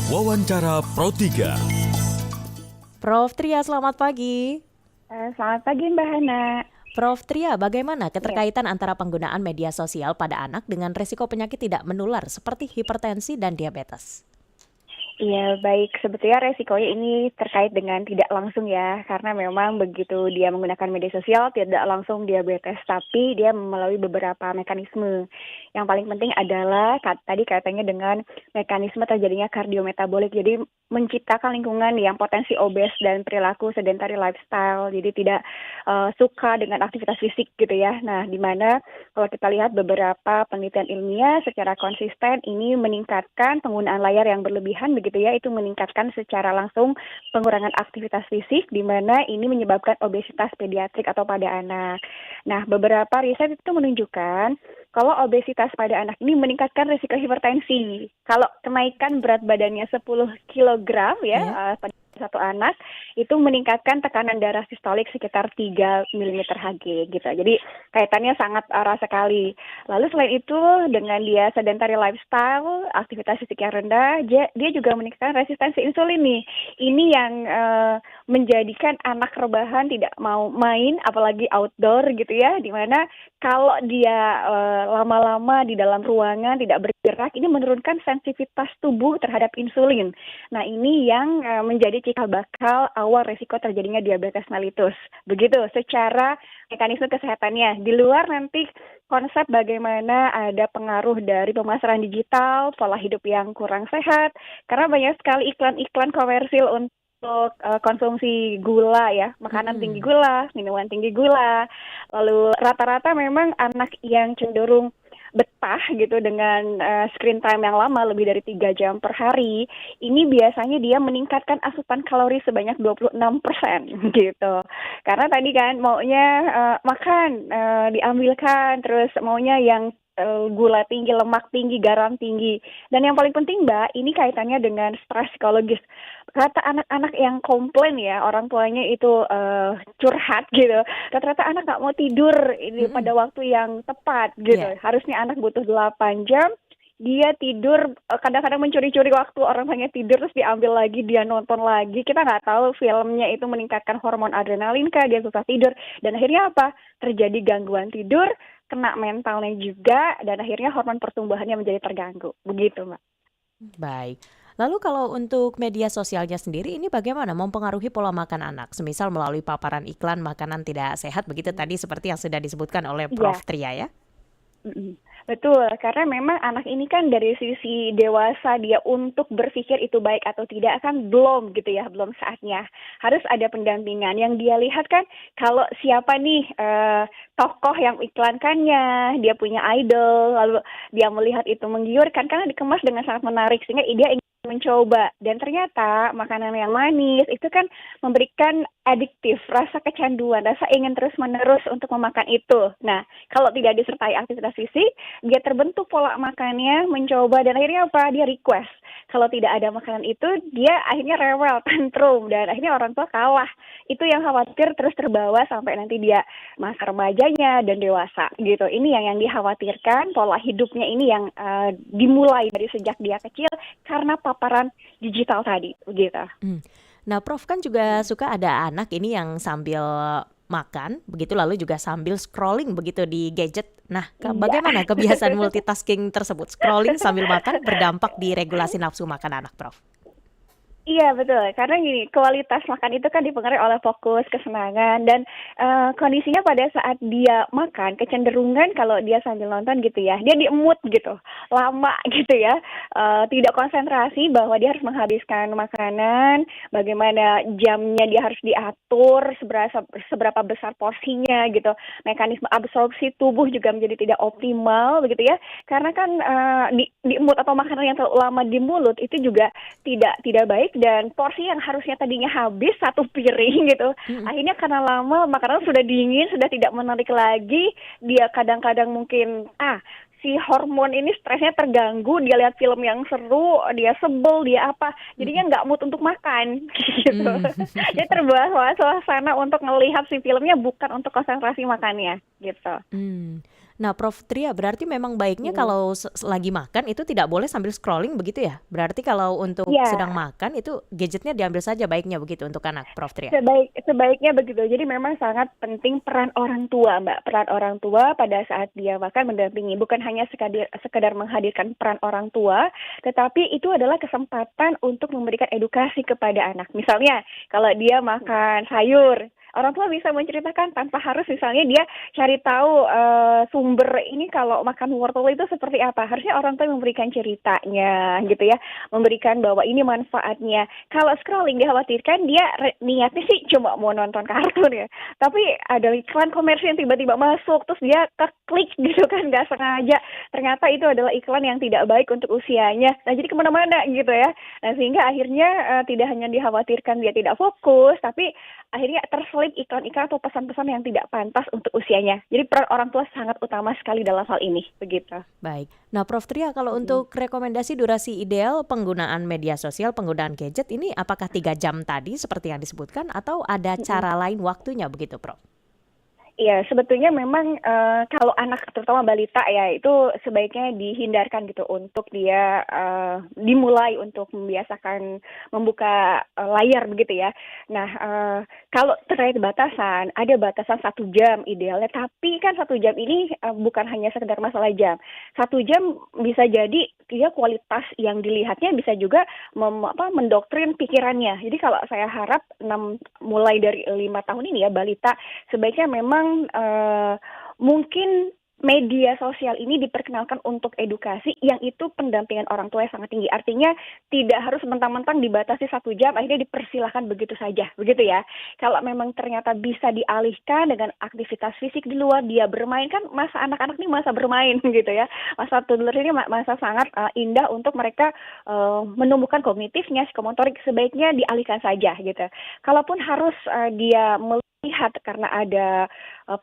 Wawancara Pro 3. Prof. Tria, selamat pagi. Selamat pagi Mbak Hana. Prof. Tria, bagaimana Ya, keterkaitan antara penggunaan media sosial pada anak dengan risiko penyakit tidak menular seperti hipertensi dan diabetes? iya baik. Sebetulnya resikonya ini terkait dengan tidak langsung ya, karena memang begitu dia menggunakan media sosial tidak langsung diabetes, tapi dia melalui beberapa mekanisme. Yang paling penting adalah tadi kaitannya dengan mekanisme terjadinya kardiometabolik. Jadi menciptakan lingkungan yang potensi obes dan perilaku sedentary lifestyle. Jadi tidak suka dengan aktivitas fisik gitu ya. Nah, di mana kalau kita lihat beberapa penelitian ilmiah secara konsisten ini meningkatkan penggunaan layar yang berlebihan begitu ya, itu meningkatkan secara langsung pengurangan aktivitas fisik di mana ini menyebabkan obesitas pediatrik atau pada anak. Nah, beberapa riset itu menunjukkan kalau obesitas pada anak ini meningkatkan risiko hipertensi. Kalau kenaikan berat badannya 10 kilogram Ya. ya pada satu anak itu meningkatkan tekanan darah sistolik sekitar 3 mm Hg gitu. Jadi kaitannya sangat erat sekali. Lalu selain itu dengan dia sedentary lifestyle, aktivitas fisik yang rendah, dia juga meningkatkan resistensi insulin nih. Ini yang menjadikan anak rebahan tidak mau main apalagi outdoor gitu ya, di mana kalau dia lama-lama di dalam ruangan tidak bergerak ini menurunkan sensitivitas tubuh terhadap insulin. Nah, ini yang menjadi cikal bakal awal resiko terjadinya diabetes mellitus. Begitu secara mekanisme kesehatannya. Di luar nanti konsep bagaimana ada pengaruh dari pemasaran digital, pola hidup yang kurang sehat, karena banyak sekali iklan-iklan komersil untuk konsumsi gula ya, makanan tinggi gula, minuman tinggi gula. Lalu rata-rata memang anak yang cenderung betah gitu dengan screen time yang lama lebih dari 3 jam per hari, ini biasanya dia meningkatkan asupan kalori sebanyak 26% gitu. Karena tadi kan maunya makan diambilkan, terus maunya yang gula tinggi, lemak tinggi, garam tinggi. Dan yang paling penting Mbak, ini kaitannya dengan stres psikologis. Rata anak-anak yang komplain ya, orang tuanya itu curhat gitu. Rata-rata anak nggak mau tidur ini pada waktu yang tepat gitu. Ya. Harusnya anak butuh 8 jam, dia tidur kadang-kadang mencuri-curi waktu orang banyak tidur terus diambil lagi, dia nonton lagi. Kita nggak tahu filmnya itu meningkatkan hormon adrenalin kah, dia susah tidur. Dan akhirnya apa? Terjadi gangguan tidur, kena mentalnya juga, dan akhirnya hormon pertumbuhannya menjadi terganggu. Begitu, Mbak. Baik. Lalu kalau untuk media sosialnya sendiri ini bagaimana mempengaruhi pola makan anak? Semisal melalui paparan iklan makanan tidak sehat begitu tadi seperti yang sudah disebutkan oleh Iya. Prof. Tria ya? Betul, karena memang anak ini kan dari sisi dewasa dia untuk berpikir itu baik atau tidak kan belum gitu ya, belum saatnya. Harus ada pendampingan. Yang dia lihat kan kalau siapa nih tokoh yang iklankannya, dia punya idol, lalu dia melihat itu menggiurkan karena dikemas dengan sangat menarik sehingga dia ingin mencoba. Dan ternyata makanan yang manis itu kan memberikan adiktif, rasa kecanduan, rasa ingin terus-menerus untuk memakan itu. Nah, kalau tidak disertai aktivitas fisik, dia terbentuk pola makannya, mencoba, dan akhirnya apa? Dia request. Kalau tidak ada makanan itu, dia akhirnya rewel, tantrum, dan akhirnya orang tua kalah. Itu yang khawatir terus terbawa sampai nanti dia masa remajanya dan dewasa gitu. Ini yang dikhawatirkan, pola hidupnya ini yang dimulai dari sejak dia kecil karena paparan digital tadi, begitu. Nah, Prof kan juga suka ada anak ini yang sambil makan, begitu lalu juga sambil scrolling begitu di gadget. Nah, Iya. bagaimana kebiasaan multitasking tersebut? Scrolling sambil makan berdampak di regulasi nafsu makan anak, Prof. Iya betul, karena gini, kualitas makan itu kan dipengaruhi oleh fokus, kesenangan, dan kondisinya pada saat dia makan, kecenderungan kalau dia sambil nonton gitu ya, dia di mood gitu, lama gitu ya, tidak konsentrasi bahwa dia harus menghabiskan makanan, bagaimana jamnya dia harus diatur, seberapa besar porsinya gitu, mekanisme absorpsi tubuh juga menjadi tidak optimal begitu ya, karena kan di mood atau makanan yang terlalu lama di mulut itu juga tidak baik, dan porsi yang harusnya tadinya habis satu piring gitu, akhirnya karena lama makanan sudah dingin, sudah tidak menarik lagi, dia kadang-kadang mungkin si hormon ini stresnya terganggu, dia lihat film yang seru, dia sebel, dia apa, jadinya nggak mood untuk makan gitu. Dia terbawa suasana untuk ngelihat si filmnya bukan untuk konsentrasi makannya gitu. Nah, Prof. Tria, berarti memang baiknya Mm. kalau lagi makan itu tidak boleh sambil scrolling begitu ya? Berarti kalau untuk sedang Ya, makan itu gadgetnya diambil saja baiknya begitu untuk anak, Prof. Tria? sebaiknya begitu. Jadi memang sangat penting peran orang tua, Mbak. Peran orang tua pada saat dia makan mendampingi, bukan hanya sekedar menghadirkan peran orang tua, tetapi itu adalah kesempatan untuk memberikan edukasi kepada anak. Misalnya, kalau dia makan sayur, orang tua bisa menceritakan tanpa harus misalnya dia cari tahu sumber ini kalau makan wortel itu seperti apa. Harusnya orang tua memberikan ceritanya gitu ya, memberikan bahwa ini manfaatnya. Kalau scrolling dikhawatirkan dia niatnya sih cuma mau nonton kartun ya, tapi ada iklan komersil yang tiba-tiba masuk, terus dia keklik gitu kan, nggak sengaja. Ternyata itu adalah iklan yang tidak baik untuk usianya. Nah, jadi kemana-mana gitu ya. Nah, sehingga akhirnya tidak hanya dikhawatirkan dia tidak fokus, tapi akhirnya terselip iklan-iklan atau pesan-pesan yang tidak pantas untuk usianya. Jadi peran orang tua sangat utama sekali dalam hal ini, begitu. Baik. Nah, Prof. Tria, kalau untuk rekomendasi durasi ideal penggunaan media sosial, penggunaan gadget ini apakah 3 jam tadi seperti yang disebutkan atau ada cara lain waktunya begitu, Prof? Iya, sebetulnya memang kalau anak terutama balita ya itu sebaiknya dihindarkan gitu untuk dia dimulai untuk membiasakan membuka layar begitu ya. Nah, kalau terkait batasan, ada batasan 1 jam idealnya, tapi kan 1 jam ini bukan hanya sekedar masalah jam. 1 jam bisa jadi dia kualitas yang dilihatnya bisa juga mendoktrin pikirannya. Jadi kalau saya harap mulai dari 5 tahun ini ya balita sebaiknya memang mungkin media sosial ini diperkenalkan untuk edukasi yang itu pendampingan orang tua yang sangat tinggi. Artinya tidak harus mentang-mentang dibatasi 1 jam, akhirnya dipersilahkan begitu saja, begitu ya. Kalau memang ternyata bisa dialihkan dengan aktivitas fisik di luar, dia bermain, kan masa anak-anak ini masa bermain gitu ya. Masa toddler ini masa sangat indah untuk mereka menumbuhkan kognitifnya, psikomotorik, sebaiknya dialihkan saja gitu. Kalaupun harus dia melihat karena ada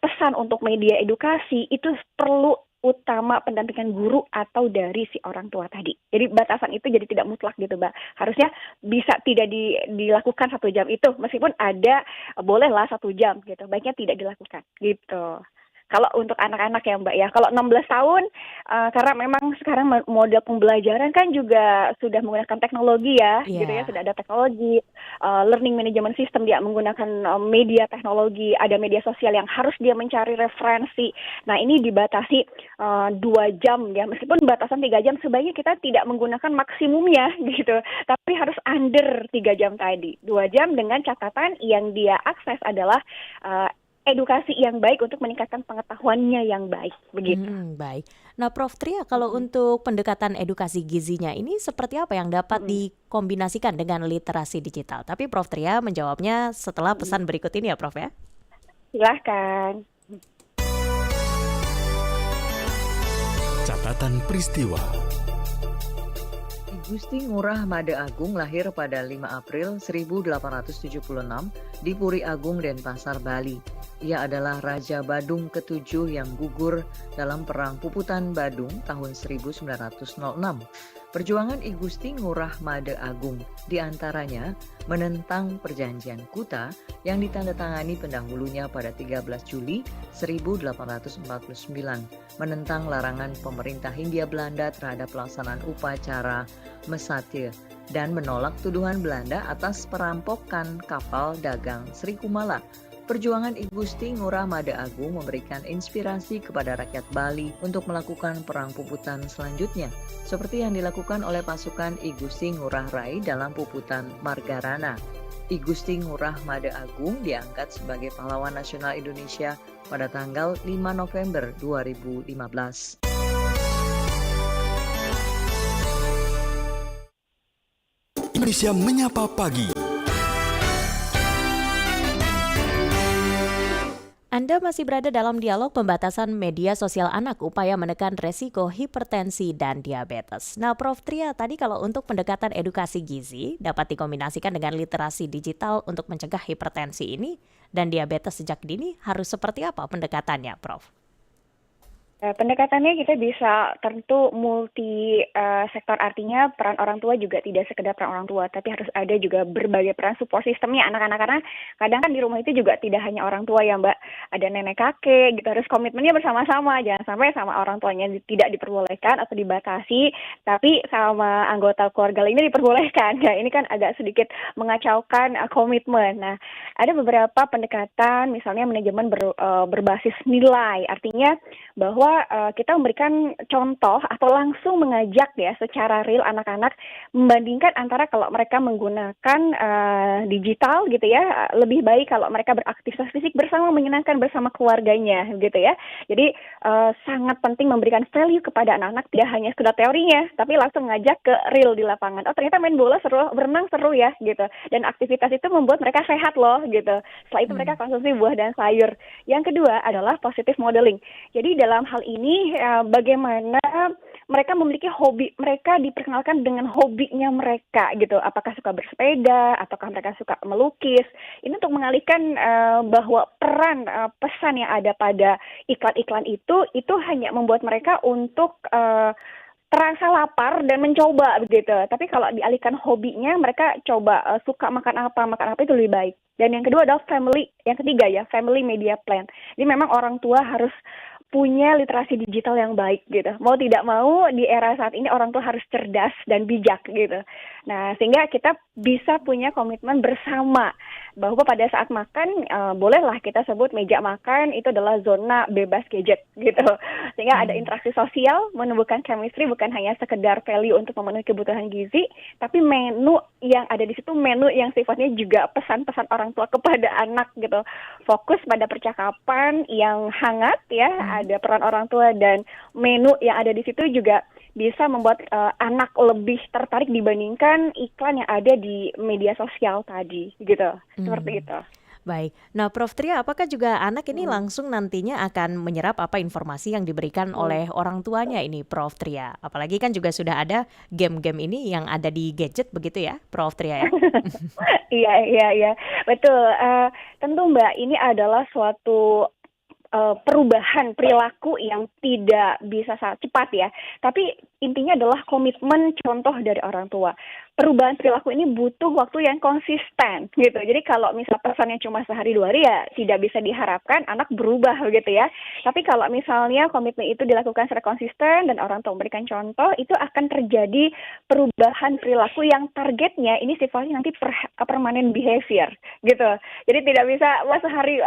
pesan untuk media edukasi, itu perlu utama pendampingan guru atau dari si orang tua tadi. Jadi batasan itu jadi tidak mutlak gitu, Mbak. Harusnya bisa tidak dilakukan 1 jam itu, meskipun ada bolehlah 1 jam gitu. Baiknya tidak dilakukan gitu. Kalau untuk anak-anak ya Mbak ya, kalau 16 tahun, karena memang sekarang model pembelajaran kan juga sudah menggunakan teknologi ya, gitu ya, Iya. sudah ada teknologi, learning management system dia menggunakan media teknologi, ada media sosial yang harus dia mencari referensi. Nah ini dibatasi 2 jam ya, meskipun batasan 3 jam sebaiknya kita tidak menggunakan maksimumnya gitu, tapi harus under 3 jam tadi. 2 jam dengan catatan yang dia akses adalah edukasi yang baik untuk meningkatkan pengetahuannya yang baik, begitu. Baik. Nah, Prof. Tria, kalau untuk pendekatan edukasi gizinya ini seperti apa yang dapat dikombinasikan dengan literasi digital? Tapi Prof. Tria menjawabnya setelah pesan berikut ini ya, Prof ya. Silahkan. Catatan peristiwa. Gusti Ngurah Made Agung lahir pada 5 April 1876 di Puri Agung, Denpasar, Bali. Ia adalah Raja Badung ke-7 yang gugur dalam Perang Puputan Badung tahun 1906. Perjuangan I Gusti Ngurah Made Agung diantaranya menentang Perjanjian Kuta yang ditandatangani pendahulunya pada 13 Juli 1849, menentang larangan pemerintah Hindia Belanda terhadap pelaksanaan upacara Mesatya, dan menolak tuduhan Belanda atas perampokan kapal dagang Sri Kumala. Perjuangan I Gusti Ngurah Made Agung memberikan inspirasi kepada rakyat Bali untuk melakukan perang puputan selanjutnya, seperti yang dilakukan oleh pasukan I Gusti Ngurah Rai dalam puputan Margarana. I Gusti Ngurah Made Agung diangkat sebagai pahlawan nasional Indonesia pada tanggal 5 November 2015. Indonesia Menyapa Pagi. Anda masih berada dalam dialog pembatasan media sosial anak, upaya menekan resiko hipertensi dan diabetes. Nah, Prof. Tria, tadi kalau untuk pendekatan edukasi gizi dapat dikombinasikan dengan literasi digital untuk mencegah hipertensi ini dan diabetes sejak dini, harus seperti apa pendekatannya, Prof? Pendekatannya kita bisa tentu multi sektor, artinya peran orang tua juga tidak sekedar peran orang tua, tapi harus ada juga berbagai peran support sistemnya anak-anak, karena kadang kan di rumah itu juga tidak hanya orang tua ya Mbak, ada nenek kakek gitu, harus komitmennya bersama-sama, jangan sampai sama orang tuanya tidak diperbolehkan atau dibatasi, tapi sama anggota keluarga lainnya diperbolehkan. Ya ini kan agak sedikit mengacaukan komitmen. Nah, ada beberapa pendekatan, misalnya manajemen berbasis nilai, artinya bahwa kita memberikan contoh atau langsung mengajak ya secara real anak-anak membandingkan antara kalau mereka menggunakan digital gitu ya, lebih baik kalau mereka beraktivitas fisik bersama, menyenangkan bersama keluarganya gitu ya. Jadi sangat penting memberikan value kepada anak-anak, tidak hanya sekedar teorinya, tapi langsung ngajak ke real di lapangan. Oh ternyata main bola seru, berenang seru ya gitu. Dan aktivitas itu membuat mereka sehat loh gitu. Setelah itu mereka konsumsi buah dan sayur. Yang kedua adalah positive modeling. Jadi dalam hal ini bagaimana mereka memiliki hobi, mereka diperkenalkan dengan hobinya mereka gitu. Apakah suka bersepeda, ataukah mereka suka melukis. Ini untuk mengalihkan bahwa peran pesan yang ada pada iklan-iklan itu hanya membuat mereka untuk terasa lapar dan mencoba begitu. Tapi kalau dialihkan hobinya, mereka coba suka makan apa itu lebih baik. Dan yang kedua adalah yang ketiga ya, family media plan. Jadi memang orang tua harus punya literasi digital yang baik gitu. Mau tidak mau di era saat ini orang tua harus cerdas dan bijak gitu. Nah, sehingga kita bisa punya komitmen bersama bahwa pada saat makan bolehlah kita sebut meja makan itu adalah zona bebas gadget gitu. Sehingga ada interaksi sosial, menumbuhkan chemistry, bukan hanya sekedar value untuk memenuhi kebutuhan gizi, tapi menu yang ada di situ menu yang sifatnya juga pesan-pesan orang tua kepada anak gitu. Fokus pada percakapan yang hangat ya, ada peran orang tua, dan menu yang ada di situ juga bisa membuat anak lebih tertarik dibandingkan iklan yang ada di media sosial tadi gitu. Seperti itu. Baik. Nah, Prof. Tria, apakah juga anak ini langsung nantinya akan menyerap apa informasi yang diberikan oleh orang tuanya ini, Prof. Tria? Apalagi kan juga sudah ada game-game ini yang ada di gadget begitu ya, Prof. Tria ya? Iya. Betul. Tentu Mbak, ini adalah suatu perubahan perilaku yang tidak bisa sangat cepat ya. Tapi intinya adalah komitmen contoh dari orang tua. Perubahan perilaku ini butuh waktu yang konsisten gitu. Jadi kalau misal pesannya cuma sehari 2 hari ya tidak bisa diharapkan anak berubah gitu ya. Tapi kalau misalnya komitmen itu dilakukan secara konsisten dan orang tua memberikan contoh, itu akan terjadi perubahan perilaku yang targetnya ini sifatnya nanti permanent behavior gitu. Jadi tidak bisa sehari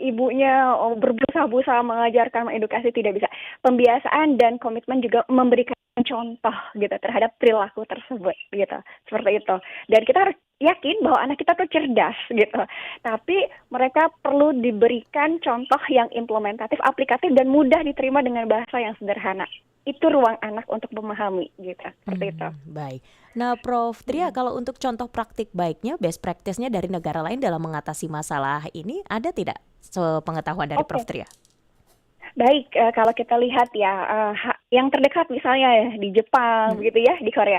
ibunya berusaha mengajarkan, mengedukasi, tidak bisa. Pembiasaan dan komitmen juga memberikan contoh gitu terhadap perilaku tersebut gitu, seperti itu. Dan kita harus yakin bahwa anak kita tuh cerdas gitu, tapi mereka perlu diberikan contoh yang implementatif, aplikatif, dan mudah diterima dengan bahasa yang sederhana. Itu ruang anak untuk memahami gitu, seperti itu. Baik. Nah, Prof. Tria, kalau untuk contoh praktik baiknya, best practice-nya dari negara lain dalam mengatasi masalah ini ada tidak sepengetahuan dari Prof. Tria? Baik, kalau kita lihat ya, yang terdekat misalnya ya, di Jepang begitu ya, di Korea,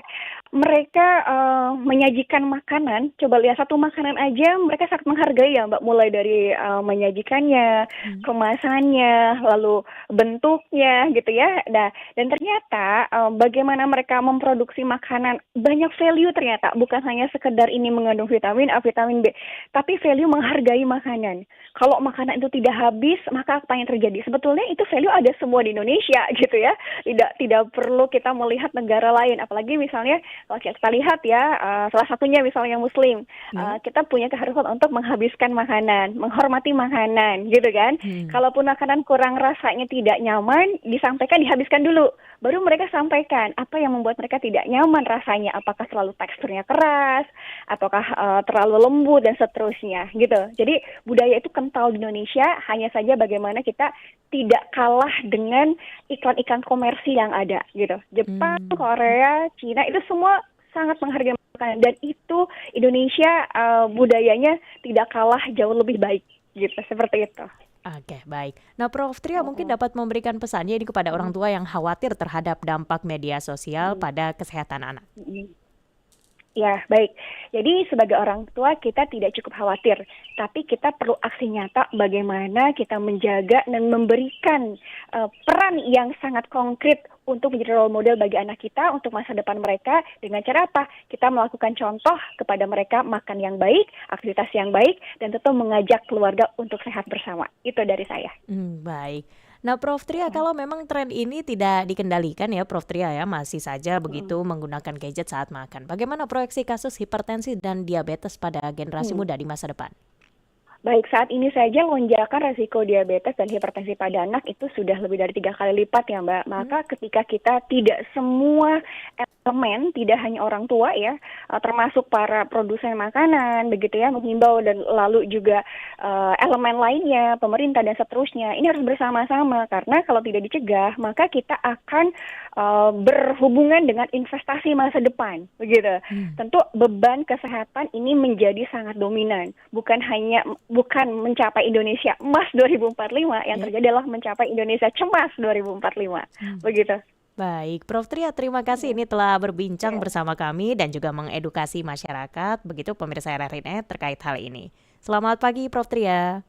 mereka menyajikan makanan, coba lihat satu makanan aja mereka sangat menghargai ya Mbak, mulai dari menyajikannya, kemasannya, lalu bentuknya gitu ya. Nah, dan ternyata bagaimana mereka memproduksi makanan, banyak value ternyata, bukan hanya sekedar ini mengandung vitamin A, vitamin B, tapi value menghargai makanan. Kalau makanan itu tidak habis, maka apa yang terjadi? Sebetulnya itu value ada semua di Indonesia gitu ya. Tidak perlu kita melihat negara lain, apalagi misalnya kalau kita lihat ya, salah satunya misalnya Muslim, kita punya keharusan untuk menghabiskan makanan, menghormati makanan gitu kan. Kalaupun makanan kurang rasanya, tidak nyaman, disampaikan, dihabiskan dulu, baru mereka sampaikan apa yang membuat mereka tidak nyaman rasanya, apakah terlalu teksturnya keras, ataukah terlalu lembut, dan seterusnya gitu. Jadi budaya itu kental di Indonesia, hanya saja bagaimana kita tidak kalah dengan iklan-iklan komersi yang ada gitu. Jepang, Korea, Cina itu semua sangat menghargai makanan, dan itu Indonesia budayanya tidak kalah, jauh lebih baik gitu, seperti itu. Oke, baik. Nah, Prof. Tria mungkin dapat memberikan pesannya ini kepada orang tua yang khawatir terhadap dampak media sosial pada kesehatan anak. Ya, baik. Jadi sebagai orang tua kita tidak cukup khawatir, tapi kita perlu aksi nyata bagaimana kita menjaga dan memberikan peran yang sangat konkret untuk menjadi role model bagi anak kita untuk masa depan mereka dengan cara apa? Kita melakukan contoh kepada mereka makan yang baik, aktivitas yang baik, dan tentu mengajak keluarga untuk sehat bersama. Itu dari saya. Baik. Nah, Prof. Tria, kalau memang tren ini tidak dikendalikan ya, Prof. Tria ya, masih saja begitu menggunakan gadget saat makan. Bagaimana proyeksi kasus hipertensi dan diabetes pada generasi muda di masa depan? Baik, saat ini saja lonjakan resiko diabetes dan hipertensi pada anak itu sudah lebih dari 3 kali lipat ya Mbak. Maka ketika kita tidak semua elemen, tidak hanya orang tua ya, termasuk para produsen makanan, begitu ya, menghimbau dan lalu juga elemen lainnya, pemerintah dan seterusnya, ini harus bersama-sama karena kalau tidak dicegah, maka kita akan berhubungan dengan investasi masa depan, begitu. Tentu beban kesehatan ini menjadi sangat dominan, bukan mencapai Indonesia emas 2045, yang terjadi adalah mencapai Indonesia cemas 2045, begitu. Baik, Prof. Tria, terima kasih ini telah berbincang bersama kami dan juga mengedukasi masyarakat, begitu pemirsa RRI Net terkait hal ini. Selamat pagi, Prof. Tria.